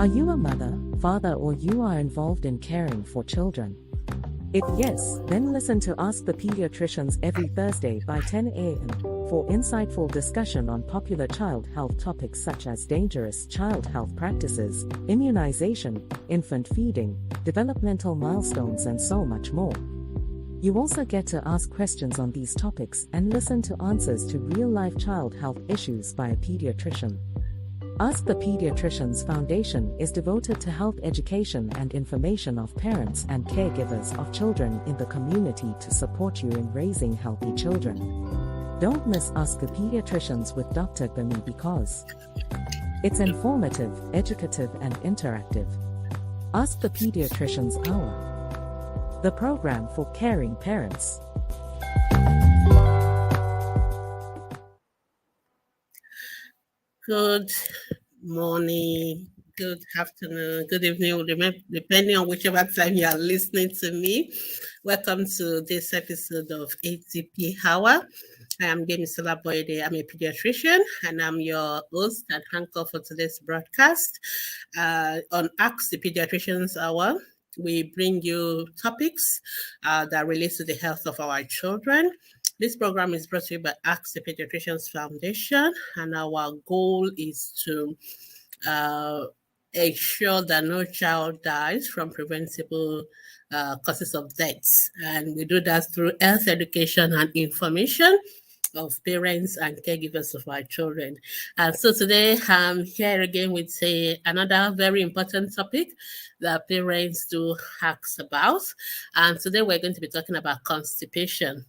Are you a mother, father, or you are involved in caring for children? If yes, then listen to Ask the Pediatricians every Thursday by 10 a.m. for insightful discussion on popular child health topics such as dangerous child health practices, immunization, infant feeding, developmental milestones, and so much more. You also get to ask questions on these topics and listen to answers to real-life child health issues by a pediatrician. Ask the Pediatricians Foundation is devoted to health education and information of parents and caregivers of children in the community to support you in raising healthy children. Don't miss Ask the Pediatricians with Dr. Gbemi because it's informative, educative, and interactive. Ask the Pediatricians Hour, the program for caring parents. Good morning, good afternoon, good evening, depending on whichever time you are listening to me. Welcome to this episode of Atp Hour. I am Gbemisola Boyede. I'm a pediatrician and I'm your host and anchor for today's broadcast. On Ask the Pediatricians Hour, we bring you topics that relate to the health of our children. This program is brought to you by Ask the Pediatricians Foundation, and our goal is to ensure that no child dies from preventable causes of death. And we do that through health education and information of parents and caregivers of our children. And so today I'm here again with another very important topic that parents do ask about. And today we're going to be talking about constipation.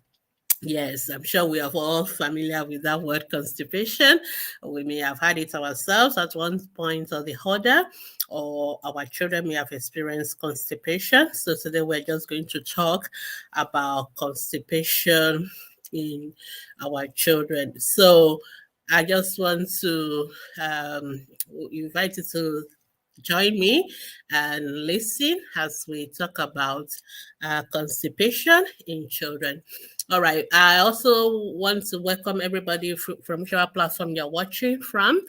Yes, I'm sure we are all familiar with that word constipation. We may have had it ourselves at one point or the other, or our children may have experienced constipation. So today we're just going to talk about constipation in our children. So I just want to invite you to join me and listen as we talk about constipation in children. All right. I also want to welcome everybody from whichever platform you're watching from.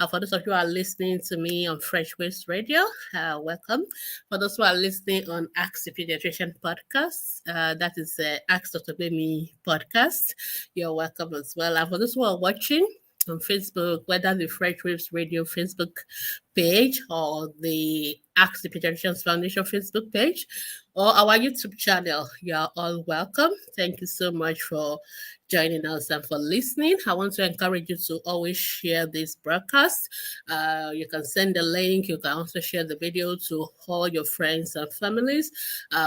For those of you who are listening to me on Fresh Waves Radio, welcome. For those who are listening on Ask the Pediatrician podcast, that is Ask Dr. Gbemi podcast, you're welcome as well. And for those who are watching on Facebook, whether the Fresh Waves Radio Facebook page or the Ask the Pediatricians Foundation Facebook page or our YouTube channel, you are all welcome. Thank you so much for joining us and for listening. I want to encourage you to always share this broadcast. You can send the link. You can also share the video to all your friends and families.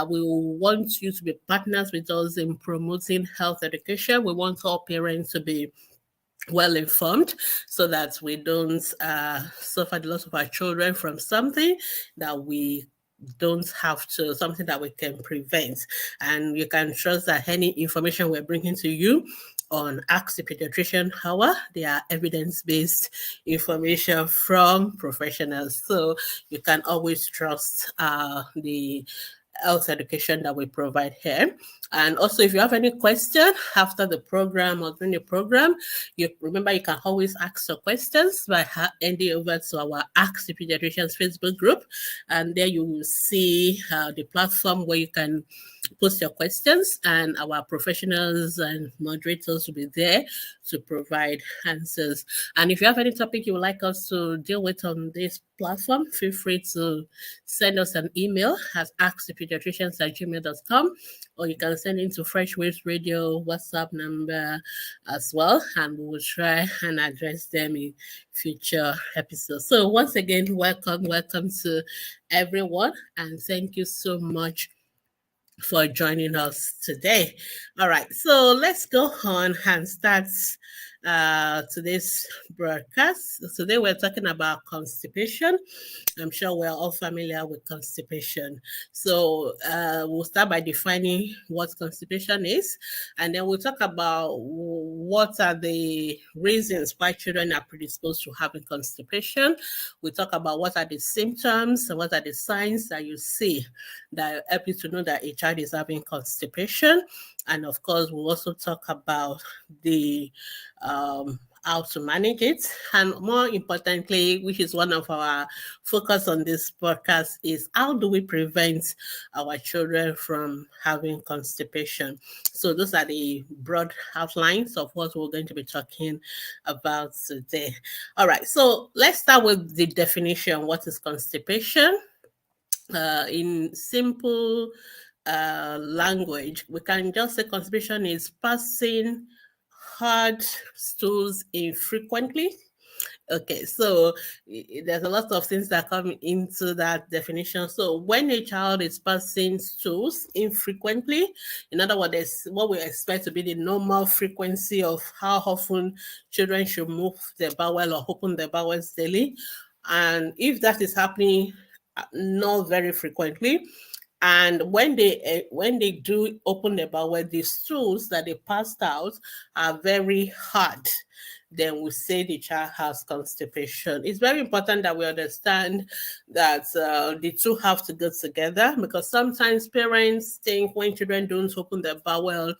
We want you to be partners with us in promoting health education. We want all parents to be well informed so that we don't suffer the loss of our children from something that we don't have to, something that we can prevent. And you can trust that any information we're bringing to you on Ask the Pediatrician Hour, they are evidence-based information from professionals. So you can always trust the health education that we provide here. And also, if you have any question after the program or during the program, you can always ask your questions by handing over to our Ask the Pediatricians Facebook group. And there you will see the platform where you can post your questions, and our professionals and moderators will be there to provide answers. And if you have any topic you would like us to deal with on this platform, feel free to send us an email at askthepediatricians@gmail.com, or you can send it to Fresh Waves Radio WhatsApp number as well, and we will try and address them in future episodes. So once again, welcome to everyone, and thank you so much for joining us today. All right, so let's go on and start today's broadcast. Today we're talking about constipation. I'm sure we're all familiar with constipation. So we'll start by defining what constipation is, and then we'll talk about what are the reasons why children are predisposed to having constipation. We'll talk about what are the symptoms and what are the signs that you see that help you to know that a child is having constipation. And of course, we'll also talk about the how to manage it. And more importantly, which is one of our focus on this podcast, is how do we prevent our children from having constipation? So those are the broad outlines of what we're going to be talking about today. All right, so let's start with the definition. What is constipation? In simple language, we can just say constipation is passing hard stools infrequently. Okay, so there's a lot of things that come into that definition. So when a child is passing stools infrequently, in other words, what we expect to be the normal frequency of how often children should move their bowel or open their bowels daily. And if that is happening not very frequently, and when they do open the bowel, the stools that they passed out are very hard, then we say the child has constipation. It's very important that we understand that the two have to go together, because sometimes parents think when children don't open their bowel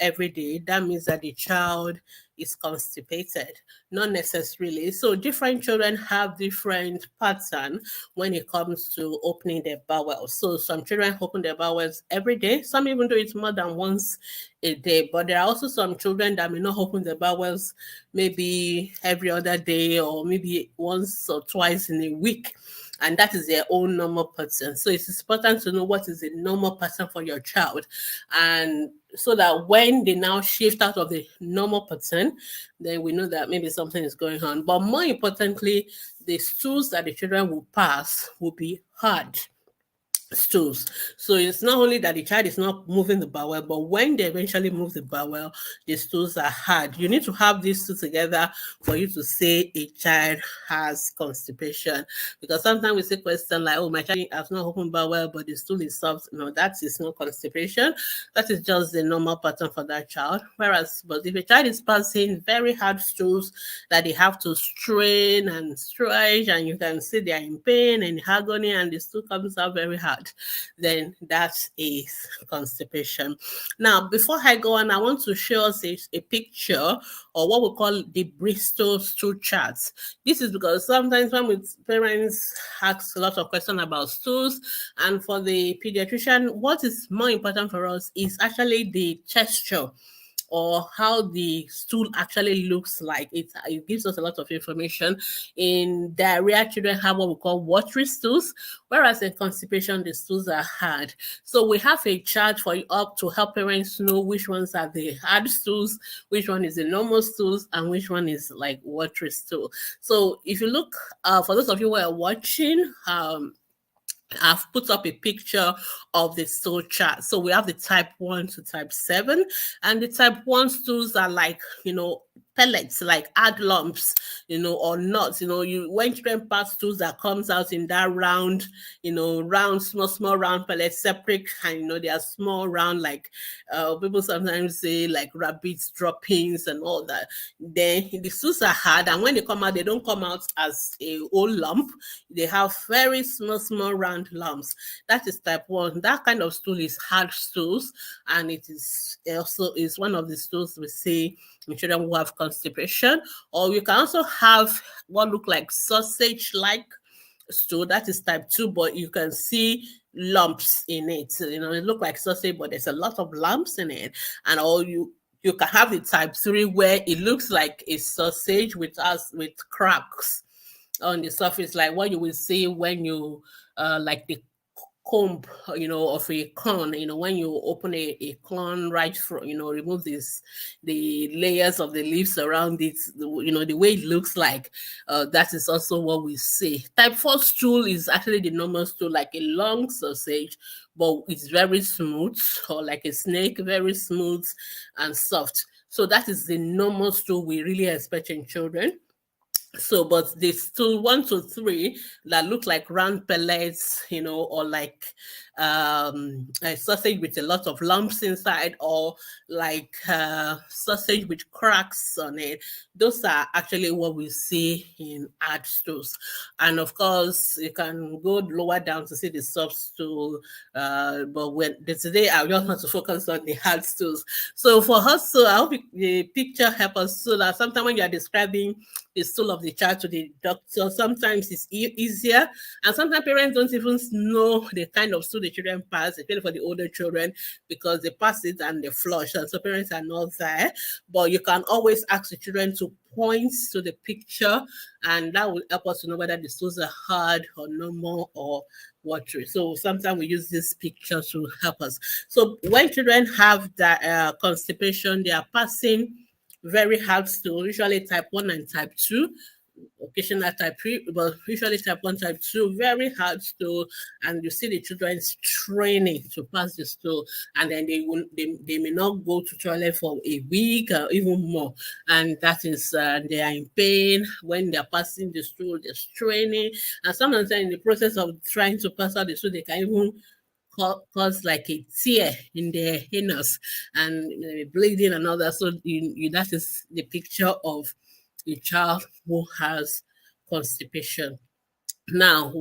every day, that means that the child is constipated. Not necessarily. So different children have different pattern when it comes to opening their bowels. So some children open their bowels every day. Some even do it more than once a day. But there are also some children that may not open their bowels maybe every other day, or maybe once or twice in a week. And that is their own normal pattern. So it's important to know what is the normal pattern for your child. And so that when they now shift out of the normal pattern, then we know that maybe something is going on. But more importantly, the stools that the children will pass will be hard stools. So it's not only that the child is not moving the bowel, but when they eventually move the bowel, the stools are hard. You need to have these two together for you to say a child has constipation. Because sometimes we say question like, oh, my child has not opened bowel, but the stool is soft. No, that is not constipation. That is just the normal pattern for that child. Whereas, but if a child is passing very hard stools that they have to strain and stretch, and you can see they are in pain and agony, and the stool comes out very hard, then that is constipation. Now, before I go on, I want to show us a picture, or what we call the Bristol stool charts. This is because sometimes when parents ask a lot of questions about stools, and for the pediatrician, what is more important for us is actually the texture, or how the stool actually looks like. It gives us a lot of information. In diarrhea, children have what we call watery stools, whereas in constipation, the stools are hard. So we have a chart for you up to help parents know which ones are the hard stools, which one is the normal stools, and which one is like watery stool. So if you look, for those of you who are watching, I've put up a picture of the stool chart. So we have the type 1 to type 7, and the type 1 stools are like, pellets, like hard lumps, or nuts. When children pass stools that comes out in that round, small round pellets, separate, and they are small round, like people sometimes say like rabbits droppings and all that. Then the stools are hard, and when they come out, they don't come out as a whole lump. They have very small round lumps. That is type 1. That kind of stool is hard stools, and it is also is one of the stools we see in children who have constipation. Or you can also have what look like sausage-like stool. That is type 2, but you can see lumps in it. It look like sausage, but there's a lot of lumps in it. And you can have the type 3 where it looks like a sausage with cracks on the surface, like what you will see when you like the comb, of a corn, when you open a corn right from, remove the layers of the leaves around it, the way it looks like, that is also what we see. Type 4 stool is actually the normal stool, like a long sausage, but it's very smooth, or like a snake, very smooth and soft. So that is the normal stool we really expect in children. So, but the stool 1 to 3 that look like round pellets, or like a sausage with a lot of lumps inside, or like sausage with cracks on it. Those are actually what we see in hard stools. And of course, you can go lower down to see the soft stool. But today I just want to focus on the hard stools. So for us, so I hope the picture help us, so that sometimes when you are describing the stool of the child to the doctor, sometimes it's easier, and sometimes parents don't even know the kind of stool the children pass, especially for the older children, because they pass it and they flush, and so parents are not there. But you can always ask the children to point to the picture, and that will help us to know whether the stools are hard or normal or watery. So sometimes we use this picture to help us. So when children have that constipation, they are passing very hard stool, usually type 1 and type 2, occasional type 3, but usually type 1, type 2, very hard stool, and you see the children straining to pass the stool, and then they may not go to toilet for a week or even more, and that is they are in pain when they're passing the stool, they're straining, and sometimes in the process of trying to pass out the stool, they can even cause like a tear in their anus and bleeding and all that. So that is the picture of a child who has constipation. Now,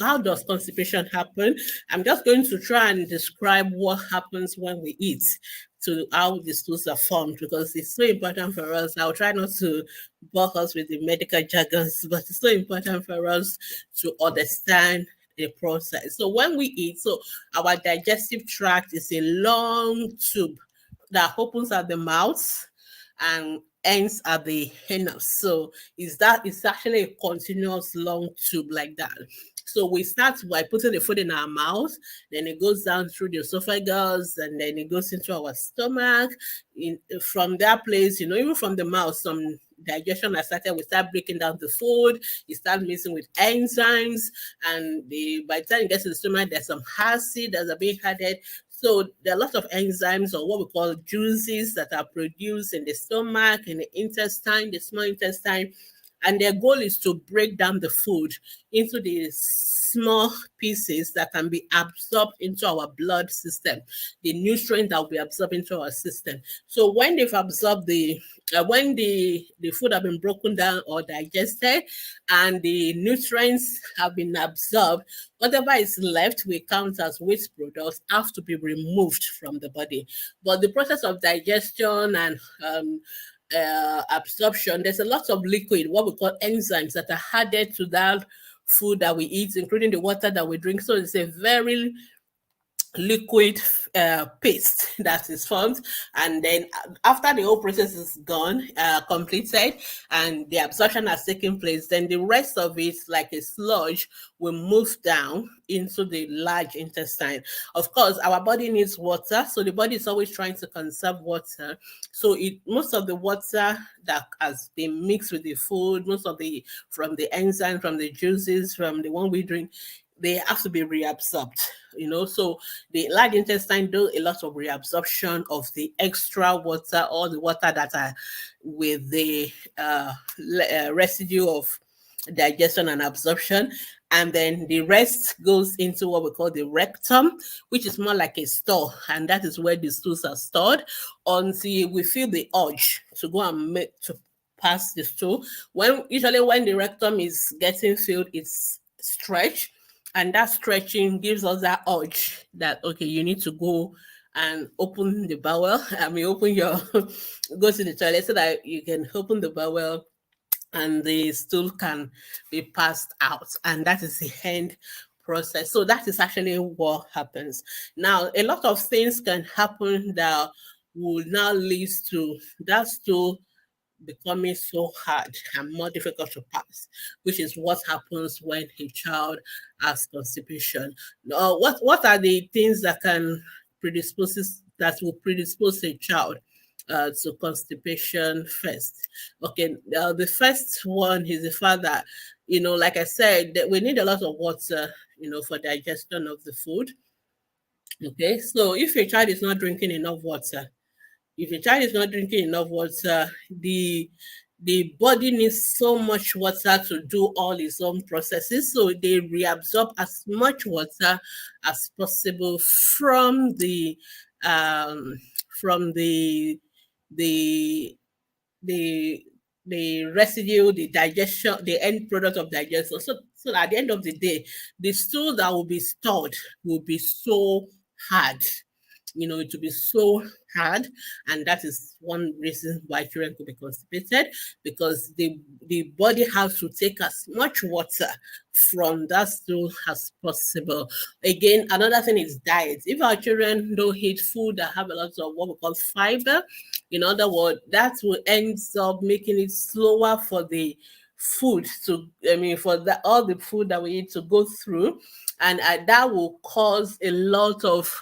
how does constipation happen? I'm just going to try and describe what happens when we eat, to how the stools are formed, because it's so important for us. I'll try not to bore us with the medical jargons, but it's so important for us to understand the process. So when we eat, so our digestive tract is a long tube that opens at the mouth and ends at the anus. So it's actually a continuous long tube like that. So we start by putting the food in our mouth, then it goes down through the esophagus, and then it goes into our stomach. From that place, even from the mouth, some digestion has started. We start breaking down the food. You start mixing with enzymes, and by the time it gets to the stomach, there's some acid that are being added. So there are a lot of enzymes, or what we call juices, that are produced in the stomach, in the intestine, the small intestine, and their goal is to break down the food into the small pieces that can be absorbed into our blood system, the nutrients that will be absorbed into our system. So when they've absorbed when the food have been broken down or digested, and the nutrients have been absorbed, whatever is left we count as waste products, have to be removed from the body. But the process of digestion and absorption, there's a lot of liquid, what we call enzymes, that are added to that food that we eat, including the water that we drink. So it's a very liquid paste that is formed, and then after the whole process is gone, completed, and the absorption has taken place, then the rest of it, like a sludge, will move down into the large intestine. Of course, our body needs water, so the body is always trying to conserve water. So most of the water that has been mixed with the food, from the enzyme, from the juices, from the one we drink, they have to be reabsorbed. So the large intestine does a lot of reabsorption of the extra water, or the water that are with the residue of digestion and absorption, and then the rest goes into what we call the rectum, which is more like a store, and that is where the stools are stored until we feel the urge to go and pass the stool. Usually when the rectum is getting filled, it's stretched, and that stretching gives us that urge that, okay, you need to go and open the bowel. Open go to the toilet so that you can open the bowel and the stool can be passed out. And that is the end process. So that is actually what happens. Now, a lot of things can happen that will now lead to that stool becoming so hard and more difficult to pass, which is what happens when a child has constipation. What are the things that will predispose a child to constipation first? Okay, the first one is the fact that, like I said, that we need a lot of water, for digestion of the food. Okay, so if your child is not drinking enough water, the the body needs so much water to do all its own processes, so they reabsorb as much water as possible from um, the the the the residue, the digestion, the end product of digestion. So at the end of the day, the stool that will be stored will be so hard. It will be so hard, and that is one reason why children could be constipated, because the body has to take as much water from that stool as possible. Again, another thing is diet. If our children don't eat food that have a lot of what we call fiber, in other words, that will end up making it slower for the food to, for all the food that we eat to go through, and that will cause a lot of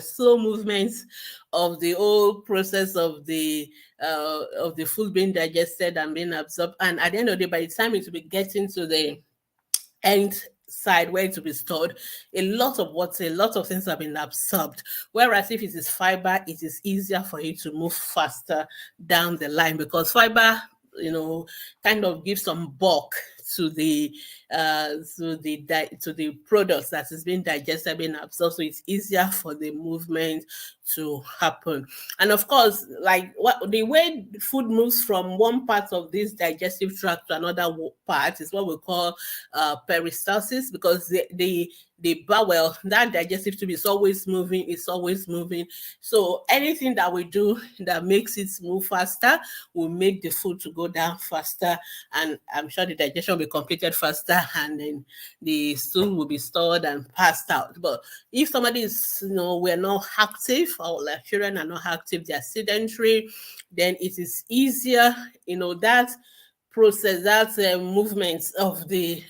slow movements of the whole process of the food being digested and being absorbed. And at the end of the day, by the time it will be getting to the end side where it will be stored, a lot of water, a lot of things have been absorbed. Whereas if it is fiber, it is easier for you to move faster down the line, because fiber, kind of gives some bulk to the products that is being digested, being absorbed, so it's easier for the movement to happen. And of course, like the way food moves from one part of this digestive tract to another part is what we call peristalsis, because the bowel, that digestive tube, is always moving, so anything that we do that makes it move faster will make the food to go down faster, and I'm sure the digestion will be completed faster, and then the stool will be stored and passed out. But if somebody is, we're not active, or like children are not active, they're sedentary, then it is easier, that process, that movement of the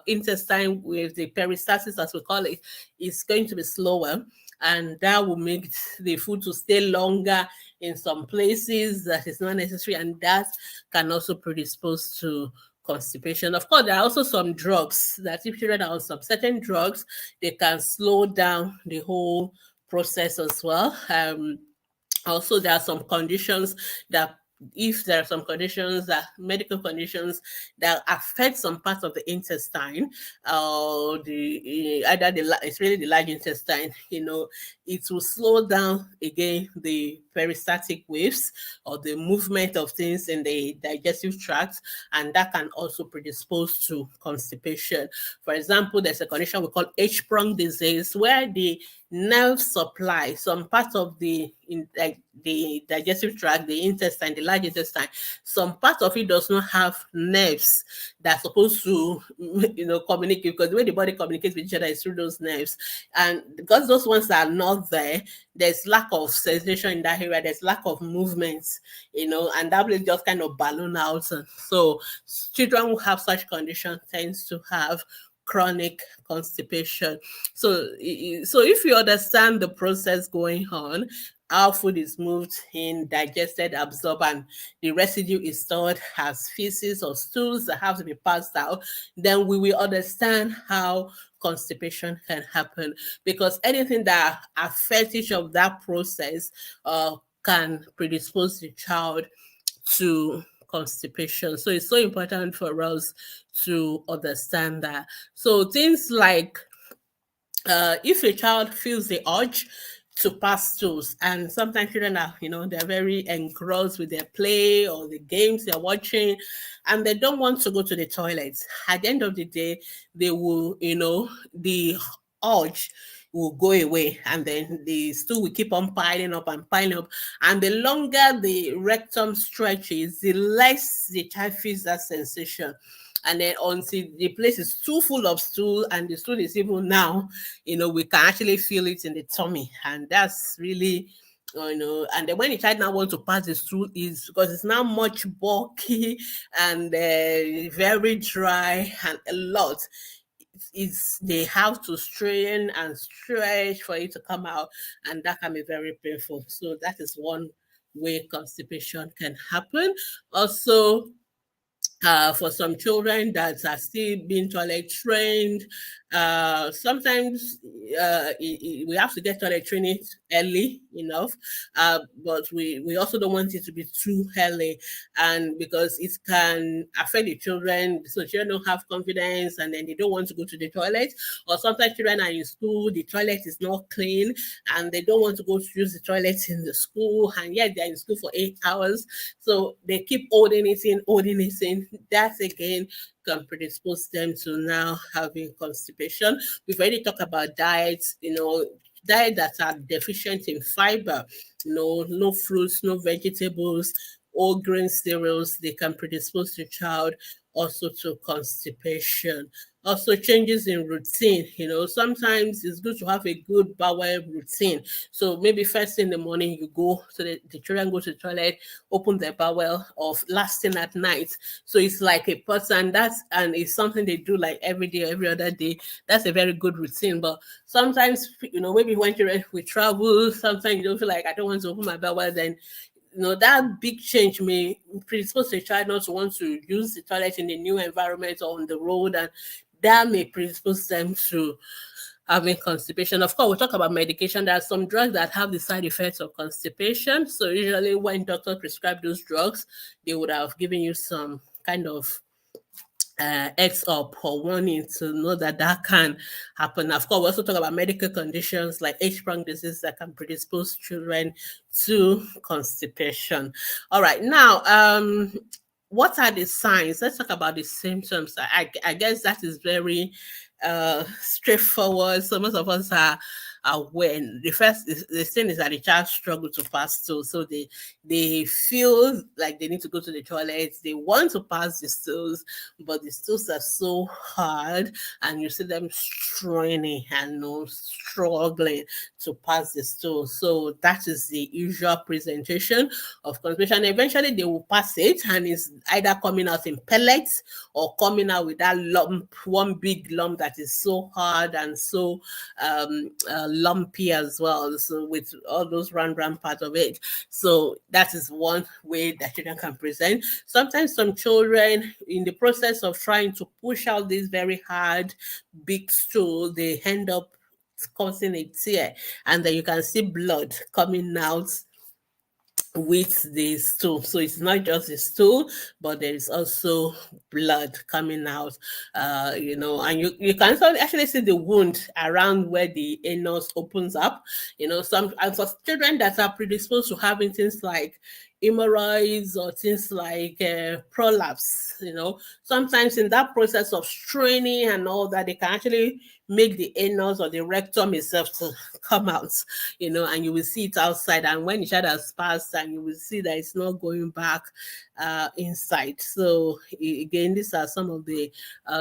intestine with the peristalsis, as we call it, is going to be slower, and that will make the food to stay longer in some places that is not necessary, and that can also predispose to constipation. Of course, there are also some drugs that if children are on some certain drugs, they can slow down the whole process as well. Also, there are some conditions that, if there are some conditions, that medical conditions that affect some parts of the intestine, it's really the large intestine, it will slow down again the peristaltic waves or the movement of things in the digestive tract, and that can also predispose to constipation. For example, there's a condition we call H-prong disease, where the nerve supply, some part of the digestive tract, the intestine, the large intestine, some part of it does not have nerves that's supposed to, communicate, because the way the body communicates with each other is through those nerves. And because those ones are not there, there's lack of sensation in that area, there's lack of movement, and that will just kind of balloon out. So children who have such condition tends to have chronic constipation. So if you understand the process going on, how food is moved in, digested, absorbed, and the residue is stored as feces or stools that have to be passed out, then we will understand how constipation can happen, because anything that affects each of that process can predispose the child to constipation. So it's so important for us to understand that. So things like if a child feels the urge to pass stools, and sometimes children are, they're very engrossed with their play or the games they're watching, and they don't want to go to the toilets. At the end of the day, they will, the urge will go away, and then the stool will keep on piling up and piling up. And the longer the rectum stretches, the less the child feels that sensation. And then until the place is too full of stool, and the stool is even now, we can actually feel it in the tummy. And that's really, and then when the child now wants to pass the stool, is because it's now much bulky and very dry and a lot. They have to strain and stretch for it to come out, and that can be very painful. So that is one way constipation can happen. Also, For some children that are still being toilet trained, sometimes we have to get toilet training early enough, but we also don't want it to be too early, and because it can affect the children, so children don't have confidence and then they don't want to go to the toilet, or sometimes children are in school, the toilet is not clean, and they don't want to go to use the toilet in the school, and yet they're in school for 8 hours, so they keep holding it in. That again can predispose them to now having constipation. We've already talked about diets, diet that are deficient in fiber, no fruits, no vegetables, all grain cereals, they can predispose the child also to constipation. Also changes in routine, sometimes it's good to have a good bowel routine. So maybe first thing in the morning you go, so the children go to the toilet, open their bowel, of last thing at night. So it's like a person and it's something they do like every day, every other day. That's a very good routine. But sometimes, maybe when we travel, sometimes you don't feel like I don't want to open my bowel, then that big change may predispose a child not to want to use the toilet in a new environment or on the road, and that may predispose them to having constipation. Of course, we'll talk about medication. There are some drugs that have the side effects of constipation. So usually when doctors prescribe those drugs, they would have given you some kind of heads up or warning to know that can happen. Of course, we also talk about medical conditions like H-prong disease that can predispose children to constipation. All right, now, what are the signs? Let's talk about the symptoms. I guess that is very straightforward. So most of us are aware. The thing is that the child struggles to pass stool, so they feel like they need to go to the toilet. They want to pass the stools, but the stools are so hard, and you see them straining and struggling to pass the stool. So that is the usual presentation of constipation. Eventually, they will pass it, and it's either coming out in pellets or coming out with that lump, one big lump that is so hard and so lumpy as well. So with all those round part of it. So that is one way that children can present. Sometimes some children, in the process of trying to push out this very hard, big stool, they end up causing a tear, and then you can see blood coming out with the stool. So it's not just the stool, but there is also blood coming out, and you can actually see the wound around where the anus opens up. And for children that are predisposed to having things like hemorrhoids or things like prolapse, sometimes in that process of straining and all that, they can actually make the anus or the rectum itself to come out, and you will see it outside. And when the child has passed, and you will see that it's not going back inside. So again, these are some of the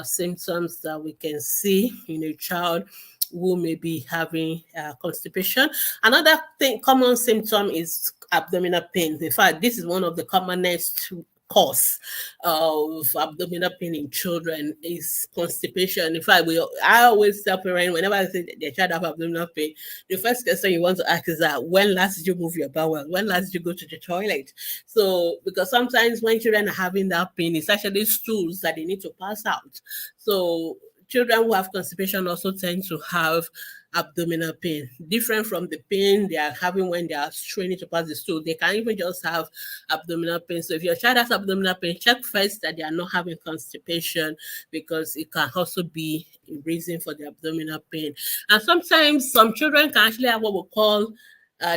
symptoms that we can see in a child who may be having constipation. Another common symptom is abdominal pain. In fact, this is one of the commonest cause of abdominal pain in children is constipation. In fact, I always tell parents, whenever I say their child have abdominal pain, the first question you want to ask is that, when last did you move your bowel? When last did you go to the toilet? So, because sometimes when children are having that pain, it's actually stools that they need to pass out. So children who have constipation also tend to have abdominal pain, different from the pain they are having when they are straining to pass the stool. They can even just have abdominal pain. So if your child has abdominal pain, check first that they are not having constipation, because it can also be a reason for the abdominal pain. And sometimes some children can actually have what we call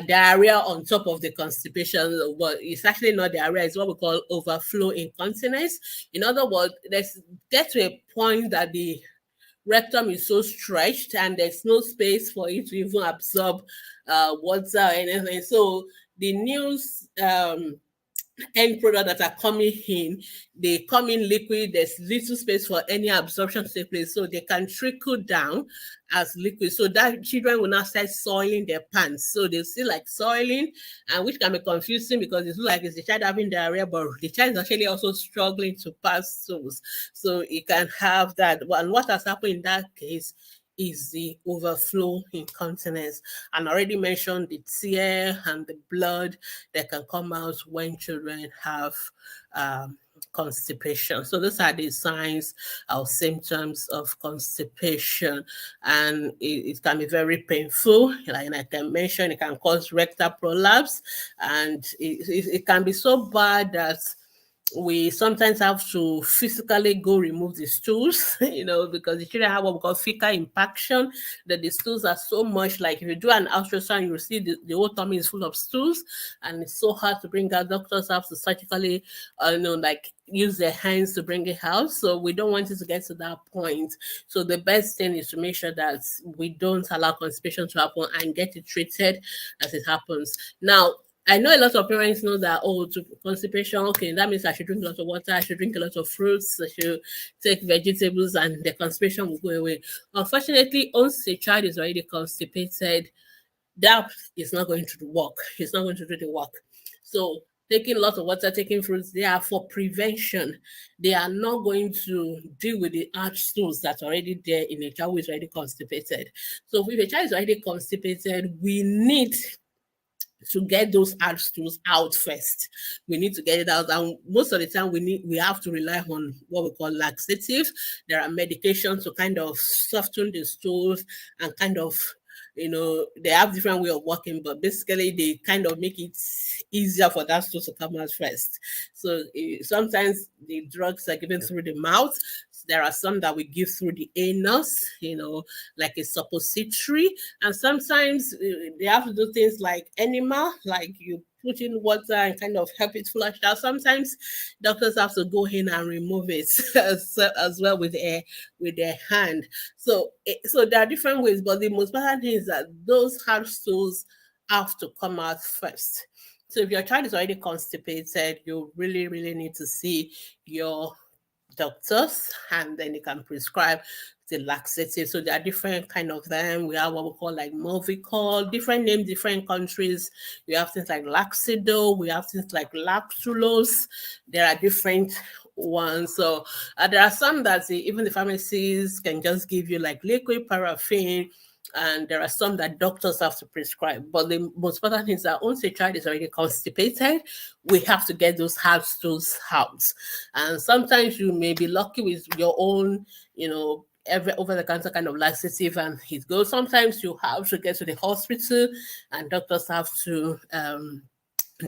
diarrhea on top of the constipation, but it's actually not diarrhea. It's what we call overflow incontinence. In other words, let's get to a point that the rectum is so stretched and there's no space for it to even absorb water or anything. So the new end product that are coming in, they come in liquid. There's little space for any absorption to take place, so they can trickle down as liquid. So that children will now start soiling their pants. So they feel like soiling, and which can be confusing because it looks like it's the child having diarrhea, but the child is actually also struggling to pass stools. So it can have that. And what has happened in that case is the overflow incontinence. And I already mentioned the tear and the blood that can come out when children have constipation. So those are the signs or symptoms of constipation, and it can be very painful. Like I can mention, it can cause rectal prolapse, and it can be so bad that we sometimes have to physically go remove the stools, because the children have what we call fecal impaction, that the stools are so much, like if you do an ultrasound, you will see the whole tummy is full of stools, and it's so hard to bring out. Doctors have to surgically, use their hands to bring it out. So we don't want it to get to that point. So the best thing is to make sure that we don't allow constipation to happen and get it treated as it happens. Now, I know a lot of parents know that, to constipation, okay, that means I should drink a lot of water, I should drink a lot of fruits, I should take vegetables, and the constipation will go away. Unfortunately, once a child is already constipated, that is not going to work. It's not going to do the work. So taking lots of water, taking fruits, they are for prevention. They are not going to deal with the arch stools that's already there in a child who is already constipated. So if a child is already constipated, we need to get those hard stools out first. We need to get it out, and most of the time we have to rely on what we call laxatives. There are medications to kind of soften the stools and kind of, they have different way of working, but basically they kind of make it easier for that stool to come out first. So sometimes the drugs are given through the mouth. There are some that we give through the anus, like a suppository. And sometimes they have to do things like enema, like you put in water and kind of help it flush out. Sometimes doctors have to go in and remove it as well with their hand. So there are different ways, but the most important thing is that those hard stools have to come out first. So if your child is already constipated, you really, really need to see your doctors, and then they can prescribe the laxative. So there are different kind of them. We have what we call like Movicol, different names, different countries. We have things like Laxido, we have things like Lactulose. There are different ones. So there are some that even the pharmacies can just give you, like liquid paraffin, and there are some that doctors have to prescribe. But the most important thing is that once a child is already constipated, we have to get those hard stools out. And sometimes you may be lucky with your own, every over-the-counter kind of laxative, and it goes. Sometimes you have to get to the hospital, and doctors have to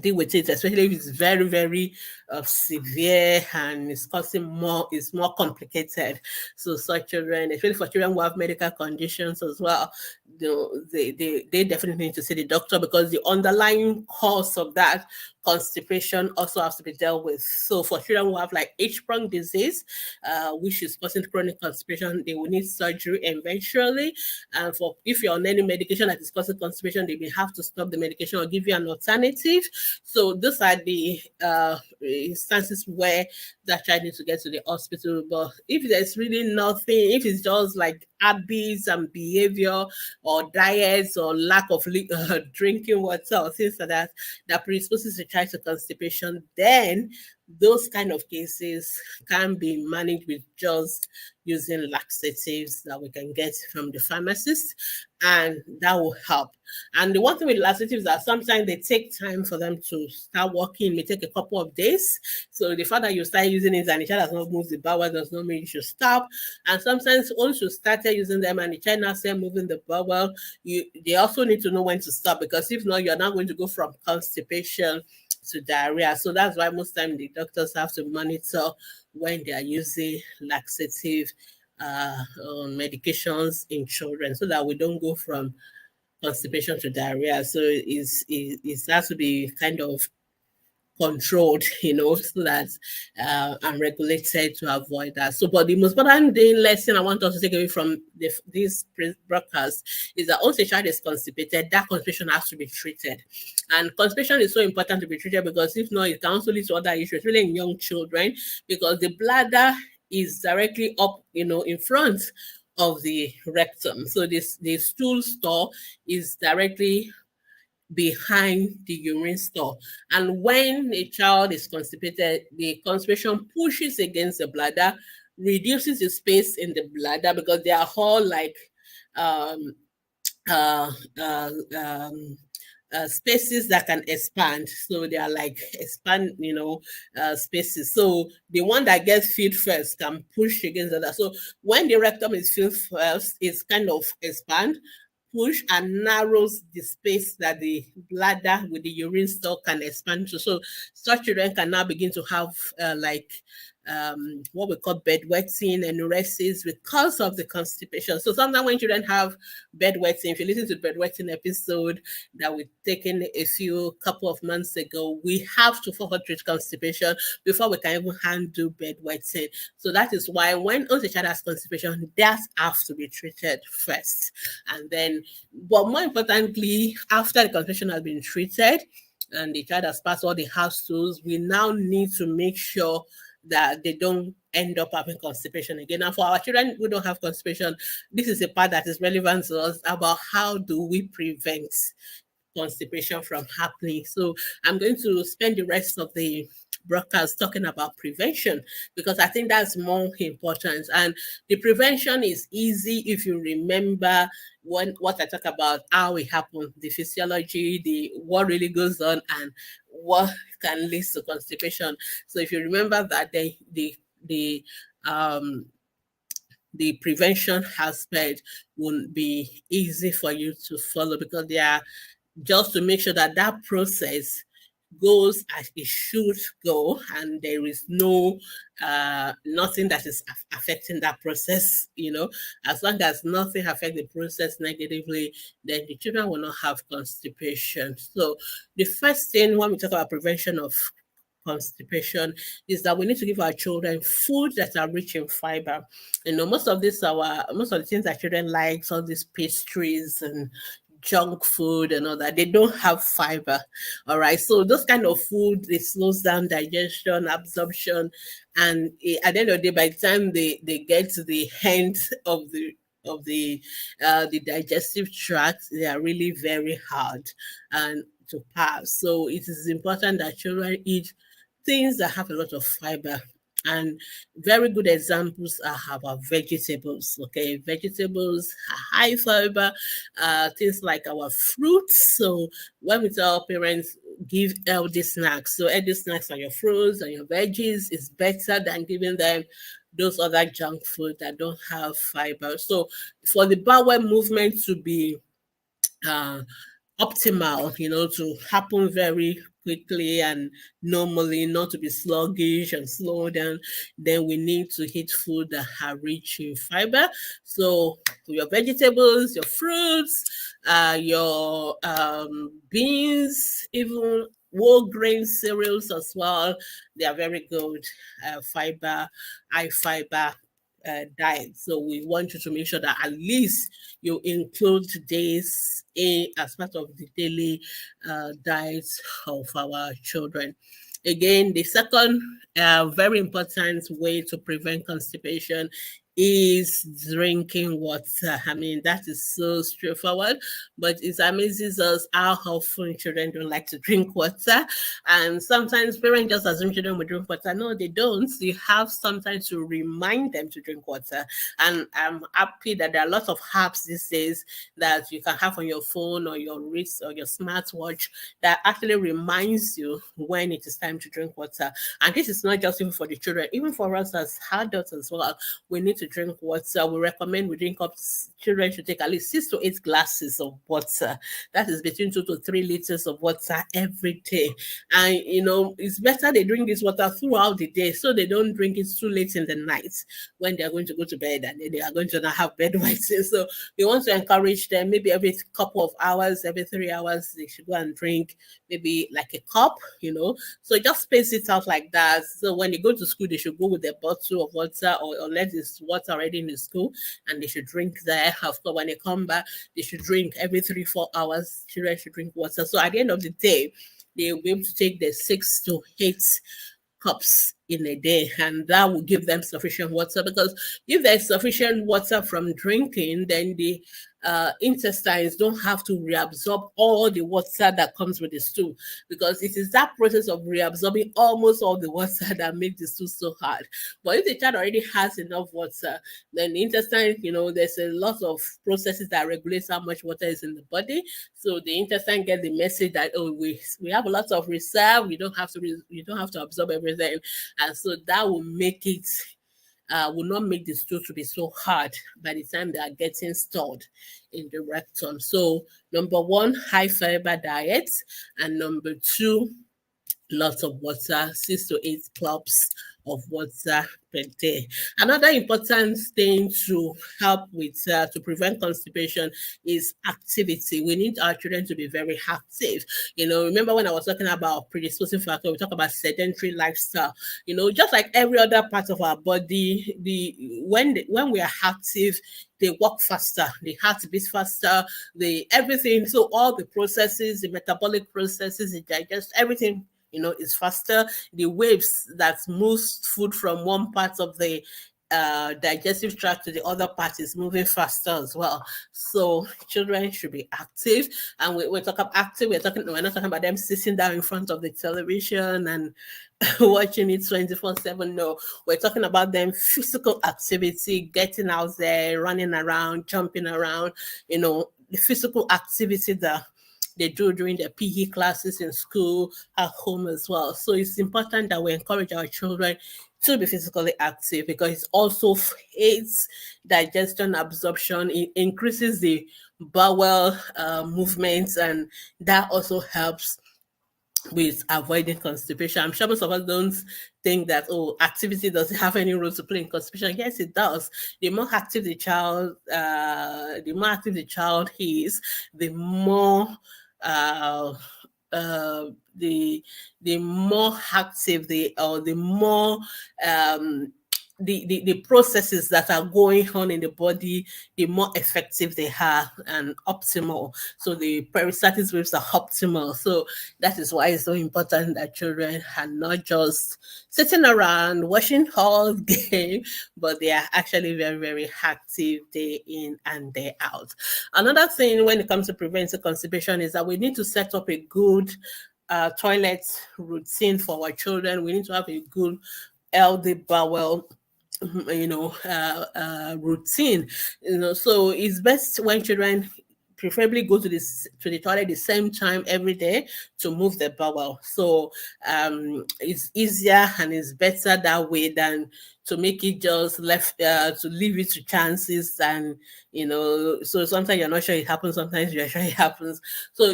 deal with it, especially if it's very, very severe and it's more complicated. So such children, especially for children who have medical conditions as well, they definitely need to see the doctor, because the underlying cause of that constipation also has to be dealt with. So for children who have like H-prong disease, which is causing chronic constipation, they will need surgery eventually. And for if you're on any medication that is causing constipation, they may have to stop the medication or give you an alternative. So those are the instances where that child needs to get to the hospital. But if there's really nothing, if it's just like habits and behavior or diets or lack of drinking water or things like that predisposes the child to constipation, then those kind of cases can be managed with just using laxatives that we can get from the pharmacist, and that will help. And the one thing with laxatives is that sometimes they take time for them to start working. It may take a couple of days. So the fact that you start using it and the child has not moved the bowel does not mean you should stop. And sometimes once you started using them and the child now starts moving the bowel, they also need to know when to stop, because if not, you're not going to go from constipation to diarrhea. So that's why most time the doctors have to monitor when they are using laxative medications in children, so that we don't go from constipation to diarrhea. So it has to be kind of controlled, so that and regulated to avoid that. So, but the most important lesson I want us to take away from this broadcast is that once a child is constipated, that constipation has to be treated. And constipation is so important to be treated, because if not, it can also lead to other issues, really in young children, because the bladder is directly up, in front of the rectum. So the stool store is directly behind the urine store. And when a child is constipated, the constipation pushes against the bladder, reduces the space in the bladder, because they are all like um, uh, uh, um, spaces that can expand. So they are like expand, spaces. So the one that gets filled first can push against the other. So when the rectum is filled first, it's kind of expand, push, and narrows the space that the bladder with the urine stock can expand to. So such children can now begin to have what we call bedwetting and enuresis because of the constipation. So sometimes when children have bedwetting, if you listen to the bedwetting episode that we've taken a few couple of months ago, we have to focus treat constipation before we can even handle bedwetting. So that is why when once a child has constipation, that have to be treated first. And then, but more importantly, after the constipation has been treated and the child has passed all the house tools, we now need to make sure that they don't end up having constipation again. And for our children who don't have constipation, this is a part that is relevant to us about how do we prevent constipation from happening. So I'm going to spend the rest of the broadcast talking about prevention because I think that's more important. And the prevention is easy if you remember what I talk about, how it happened, the physiology, the what really goes on, and what can lead to constipation. So if you remember that, um, the prevention aspect won't be easy for you to follow because they are just to make sure that that process goes as it should go and there is no nothing that is affecting that process. As long as nothing affects the process negatively, then the children will not have constipation. So the first thing when we talk about prevention of constipation is that we need to give our children food that are rich in fiber. Most of the things that children like, all these pastries and junk food and all that, they don't have fiber. All right. So those kind of food, it slows down digestion, absorption, and at the end of the day, by the time they get to the end of the digestive tract, they are really very hard and to pass. So it is important that children eat things that have a lot of fiber. And very good examples are our vegetables. Okay, vegetables are high fiber, things like our fruits. So when we tell parents give healthy snacks, so healthy snacks are your fruits and your veggies is better than giving them those other junk food that don't have fiber. So for the bowel movement to be uh, optimal, to happen very quickly and normally, not to be sluggish and slow down, then we need to eat food that are rich in fiber. So your vegetables, your fruits, your beans, even whole grain cereals as well, they are very good fiber, high fiber diet. So we want you to make sure that at least you include this as part of the daily diet of our children. Again, the second very important way to prevent constipation is drinking water. I mean, that is so straightforward, but it amazes us how often children don't like to drink water. And sometimes parents just assume children will drink water. No, they don't. You have sometimes to remind them to drink water. And I'm happy that there are lots of apps these days that you can have on your phone or your wrist or your smartwatch that actually reminds you when it is time to drink water. And this is not just even for the children, even for us as adults as well. We need to drink water. We recommend we drink up, children should take at least 6 to 8 glasses of water. That is between 2 to 3 liters of water every day. And it's better they drink this water throughout the day so they don't drink it too late in the night when they're going to go to bed and they are going to not have bedwetting. So we want to encourage them maybe every couple of hours, every 3 hours, they should go and drink maybe like a cup, So just space it out like that. So when they go to school, they should go with a bottle of water or let this water already in the school and they should drink there. Of course, when they come back, they should drink every 3-4 hours. Children should drink water. So at the end of the day, they'll be able to take the 6 to 8 cups in a day, and that will give them sufficient water. Because if there's sufficient water from drinking, then the intestines don't have to reabsorb all the water that comes with the stool, because it is that process of reabsorbing almost all the water that makes the stool so hard. But if the child already has enough water, then the intestine, there's a lot of processes that regulate how much water is in the body. So the intestine get the message that, oh, we have a lot of reserve. You don't have to absorb everything, and so that will make it will not make the stool to be so hard by the time they are getting stored in the rectum. So number one, high fiber diet, and number two, lots of water, 6 to 8 cups of water per day. Another important thing to help with to prevent constipation is activity. We need our children to be very active. Remember when I was talking about predisposing factor, we talk about sedentary lifestyle. Just like every other part of our body, when we are active, they work faster, the heart beats faster, everything. So all the processes, the metabolic processes, the digest, everything is faster. The waves that moves food from one part of the digestive tract to the other part is moving faster as well. So children should be active. And we're talking about active, we're not talking about them sitting down in front of the television and watching it 24/7. No, we're talking about them physical activity, getting out there, running around, jumping around, the physical activity that they do during their PE classes in school, at home as well. So it's important that we encourage our children to be physically active, because it also aids digestion, absorption, it increases the bowel movements, and that also helps with avoiding constipation. I'm sure most of us don't think that, activity doesn't have any role to play in constipation. Yes, it does. The more active the child is, the more the more active the more the processes that are going on in the body, the more effective they are and optimal. So the peristaltic waves are optimal. So that is why it's so important that children are not just sitting around watching all game, but they are actually very, very active day in and day out. Another thing when it comes to preventing constipation is that we need to set up a good toilet routine for our children. We need to have a good healthy bowel routine. So it's best when children preferably go to the toilet the same time every day to move the bowel. So it's easier and it's better that way than to make it just to leave it to chances. And so sometimes you're not sure it happens, sometimes you're sure it happens. So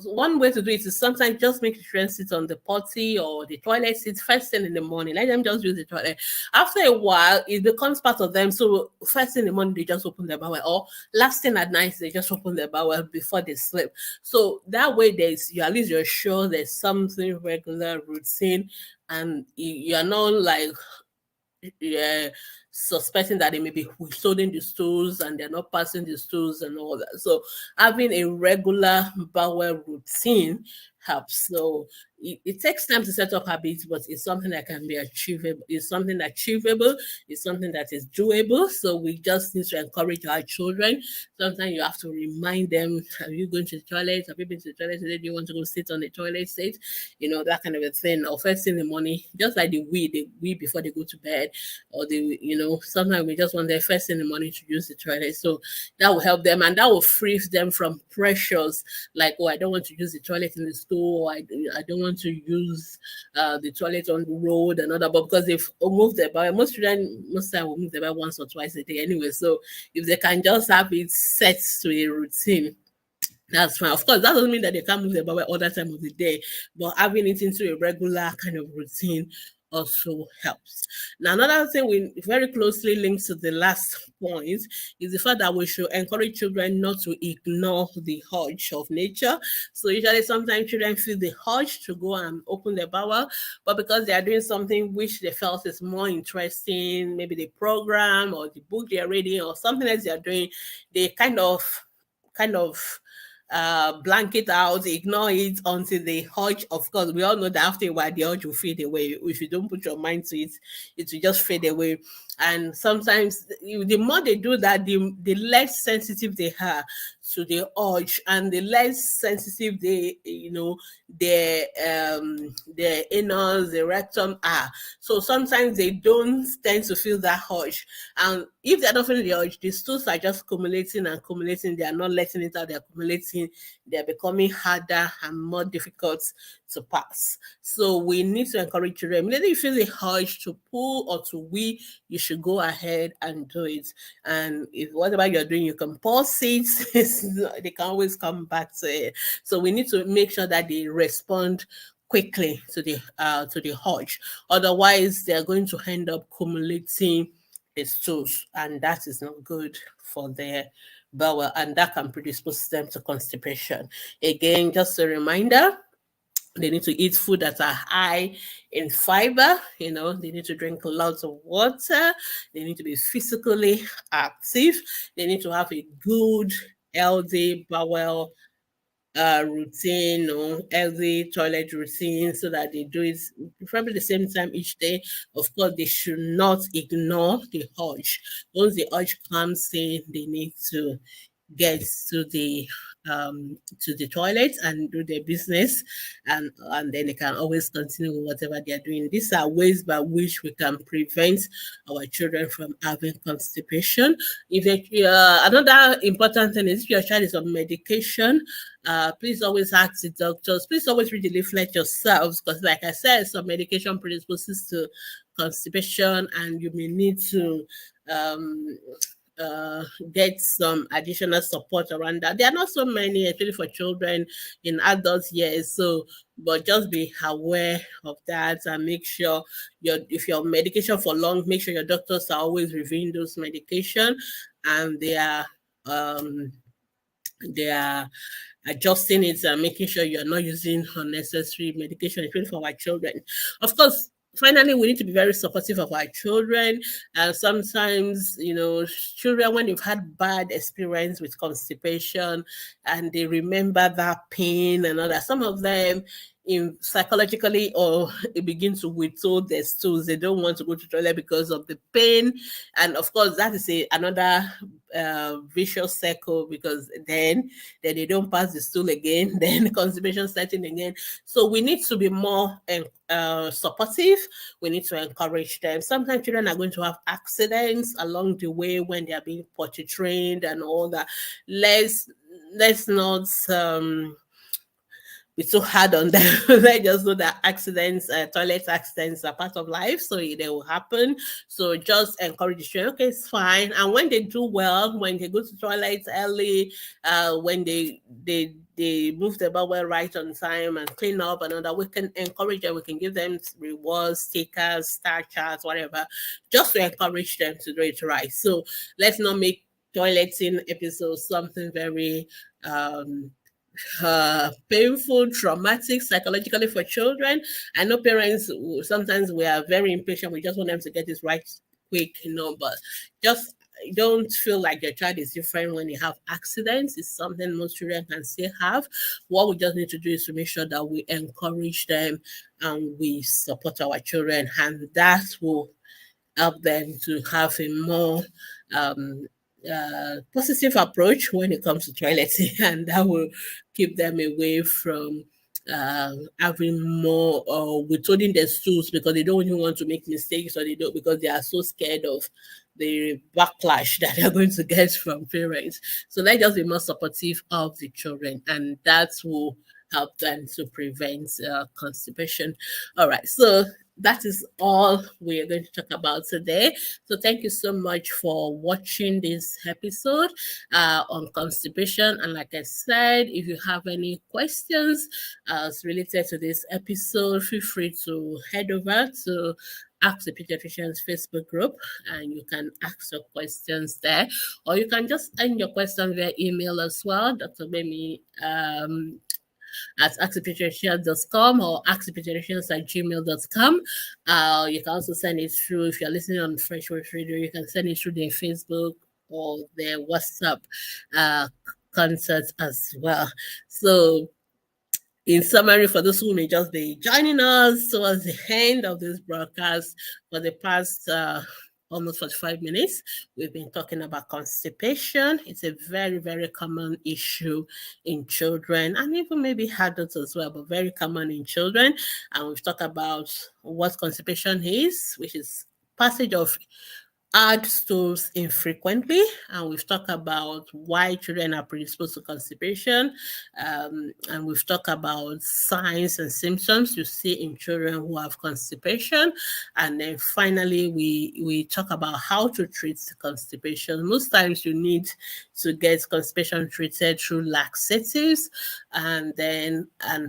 one way to do it is sometimes just make the children sit on the potty or the toilet seat first thing in the morning. Let them just use the toilet. After a while, it becomes part of them. So first thing in the morning, they just open their bowel, or last thing at night, they just open their bowel before they sleep. So that way, at least you're sure there's something regular routine, and you're not like suspecting that they may be withholding the stools and they're not passing the stools and all that. So having a regular bowel routine helps. So it takes time to set up habits, but it's something that can be achievable. It's something achievable. It's something that is doable. So we just need to encourage our children. Sometimes you have to remind them, are you going to the toilet? Have you been to the toilet today? Do you want to go sit on the toilet seat? That kind of a thing. Or first thing in the morning, just like the wee before they go to bed, or sometimes we just want their first thing in the morning to use the toilet. So that will help them, and that will free them from pressures like, I don't want to use the toilet in the school, I don't want to use the toilet on the road and all that. But because they've moved their bowel, most children most time will move their bowel once or twice a day anyway. So if they can just have it set to a routine, that's fine. Of course, that doesn't mean that they can't move their bowel all that time of the day, but having it into a regular kind of routine also helps. Now, another thing we very closely links to the last point is the fact that we should encourage children not to ignore the urge of nature. So usually sometimes children feel the urge to go and open their bowel, but because they are doing something which they felt is more interesting, maybe the program or the book they are reading or something else they are doing, they kind of blank it out, ignore it until the urge. Of course, we all know that after a while the urge will fade away. If you don't put your mind to it, it will just fade away. And sometimes the more they do that, the less sensitive they are to the urge, and the less sensitive their anus, the rectum are. So sometimes they don't tend to feel that urge. And if they're not feeling the urge, the stools are just accumulating and accumulating. They are not letting it out, they're accumulating, they're becoming harder and more difficult to pass. So we need to encourage children. Immediately you feel the urge to pull or to wee, you should go ahead and do it. And if whatever you're doing, you can pause it, they can always come back to it. So we need to make sure that they respond quickly to the urge. Otherwise, they're going to end up accumulating the stools, and that is not good for their bowel, and that can predispose them to constipation. Again, just a reminder, they need to eat food that are high in fiber. They need to drink lots of water. They need to be physically active. They need to have a good, healthy bowel routine or healthy toilet routine, so that they do it probably the same time each day. Of course, they should not ignore the urge. Once the urge comes in, they need to get to the toilet and do their business, and then they can always continue with whatever they are doing. These are ways by which we can prevent our children from having constipation. Another important thing is, if your child is on medication, please always ask the doctors. Please always read the leaflet yourselves, because like I said, some medication predisposes to constipation, and you may need to get some additional support around that. There are not so many, actually, for children in adult years. So, but just be aware of that, and make sure if you're on medication for long, make sure your doctors are always reviewing those medication, and they are adjusting it and making sure you're not using unnecessary medication, especially for our children. Of course, finally, we need to be very supportive of our children. Sometimes, children, when they've had bad experience with constipation and they remember that pain and all that, some of them psychologically, or it begins to withhold their stools. They don't want to go to the toilet because of the pain. And of course, that is another vicious circle, because then they don't pass the stool again, then constipation starting again. So we need to be more supportive. We need to encourage them. Sometimes children are going to have accidents along the way when they are being potty trained and all that. Let's not be too hard on them. Let's just know that accidents, toilet accidents, are part of life, so they will happen. So just encourage the children. Okay, it's fine. And when they do well, when they go to toilets early, when they move the bowel right on time and clean up and all that, we can encourage them. We can give them rewards, stickers, star charts, whatever, just to encourage them to do it right. So let's not make toileting episodes something very painful, traumatic psychologically for children. I know parents, sometimes we are very impatient. We just want them to get this right quick, but just don't feel like your child is different when you have accidents. It's something most children can still have. What we just need to do is to make sure that we encourage them and we support our children, and that will help them to have a more positive approach when it comes to toileting, and that will keep them away from having more withholding their stools, because they don't even want to make mistakes, or because they are so scared of the backlash that they're going to get from parents. So let's just be more supportive of the children, and that will help them to prevent constipation. All right, so that is all we are going to talk about today. So thank you so much for watching this episode on constipation. And like I said, if you have any questions related to this episode, feel free to head over to Ask the Pediatricians Facebook group, and you can ask your questions there, or you can just send your question via email as well, Dr. Gbemi at askthepediatricians.com or askthepediatricians@gmail.com. You can also send it through, if you're listening on Fresh Wave Radio, you can send it through their Facebook or their WhatsApp contact as well. So in summary, for those who may just be joining us towards the end of this broadcast, for the past almost 45 minutes. We've been talking about constipation. It's a very, very common issue in children and even maybe adults as well, but very common in children. And we've talked about what constipation is, which is passage of hard stools infrequently, and we've talked about why children are predisposed to constipation, and we've talked about signs and symptoms you see in children who have constipation, and then finally we talk about how to treat constipation. Most times you need to get constipation treated through laxatives, and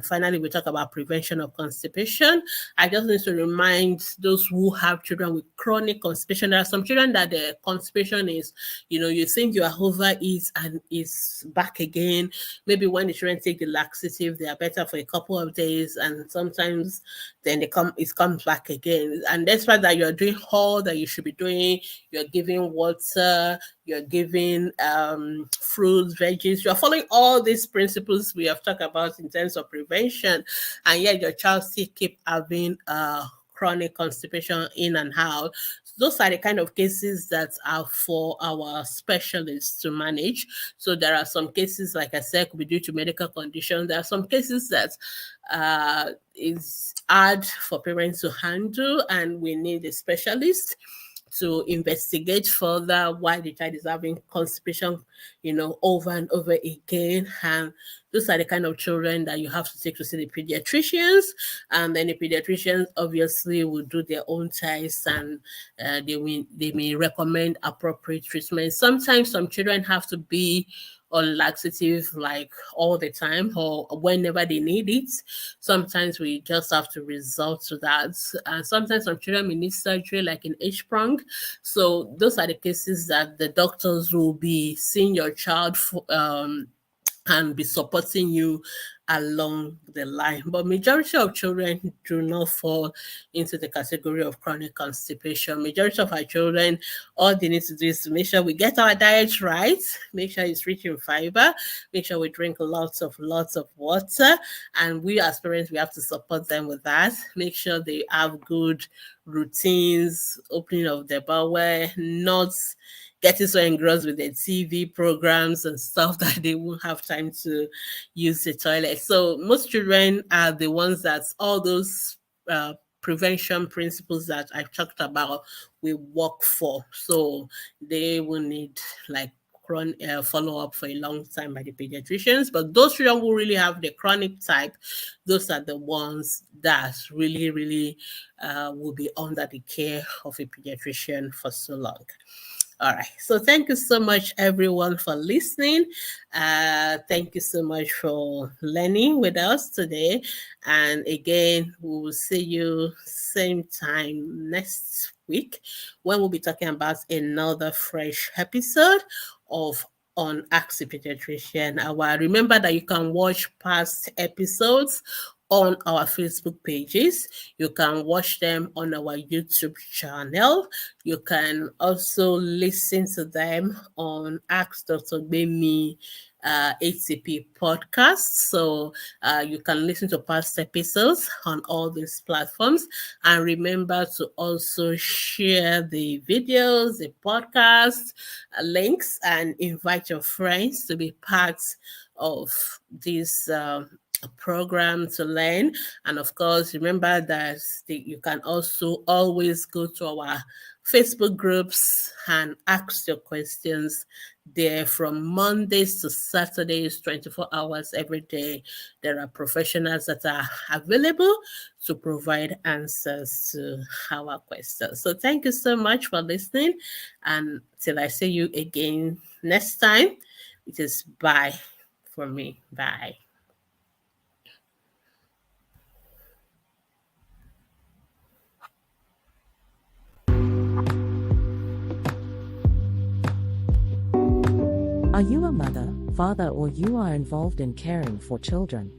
finally we talk about prevention of constipation. I just need to remind those who have children with chronic constipation, there are some children that the constipation is, you think you are overeat and it's back again. Maybe when the children take the laxative, they are better for a couple of days, and sometimes then it comes back again. And despite that, you're doing all that you should be doing. You're giving water, you're giving fruits, veggies, you're following all these principles we have talked about in terms of prevention, and yet your child still keep having chronic constipation in and out. Those are the kind of cases that are for our specialists to manage. So there are some cases, like I said, could be due to medical conditions. There are some cases that is hard for parents to handle, and we need a specialist to investigate further why the child is having constipation, over and over again. And those are the kind of children that you have to take to see the pediatricians. And then the pediatricians obviously will do their own tests, and they may recommend appropriate treatment. Sometimes some children have to be on laxative like all the time or whenever they need it. Sometimes we just have to resort to that. And sometimes some children may need surgery like in H-prong. So those are the cases that the doctors will be seeing your child for, and be supporting you along the line. But majority of children do not fall into the category of chronic constipation. Majority of our children, all they need to do is to make sure we get our diet right, make sure it's rich in fiber, make sure we drink lots of water, and we as parents, we have to support them with that. Make sure they have good routines, opening of their bowel, not getting so engrossed with their TV programs and stuff that they won't have time to use the toilet. So most children are the ones that all those prevention principles that I've talked about will work for. So they will need like follow-up for a long time by the pediatricians. But those children who really have the chronic type, those are the ones that really, really will be under the care of a pediatrician for so long. All right. So thank you so much, everyone, for listening. Thank you so much for learning with us today. And again, we will see you same time next week when we'll be talking about another fresh episode of on Ask the Pediatrician. Remember that you can watch past episodes on our Facebook pages. You can watch them on our YouTube channel. You can also listen to them on Ask Dr. Gbemi ATP podcast. So you can listen to past episodes on all these platforms. And remember to also share the videos, the podcast links, and invite your friends to be part of this program to learn. And of course, remember that you can also always go to our Facebook groups and ask your questions there from Mondays to Saturdays, 24 hours every day. There are professionals that are available to provide answers to our questions. So thank you so much for listening. And till I see you again next time, it is bye for me. Bye. Are you a mother, father, or you are involved in caring for children?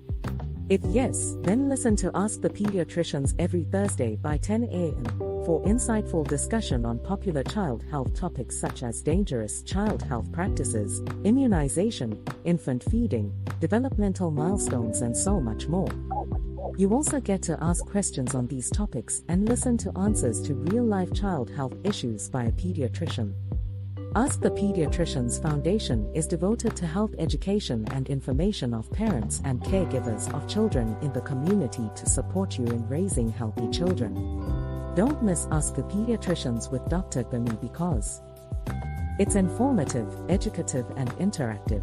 If yes, then listen to Ask the Pediatricians every Thursday by 10 a.m. for insightful discussion on popular child health topics such as dangerous child health practices, immunization, infant feeding, developmental milestones, and so much more. You also get to ask questions on these topics and listen to answers to real-life child health issues by a pediatrician. Ask the Pediatricians Foundation is devoted to health education and information of parents and caregivers of children in the community to support you in raising healthy children. Don't miss Ask the Pediatricians with Dr. Gbemi because it's informative, educative, and interactive.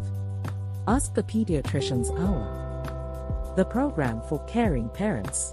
Ask the Pediatricians Hour, the program for caring parents.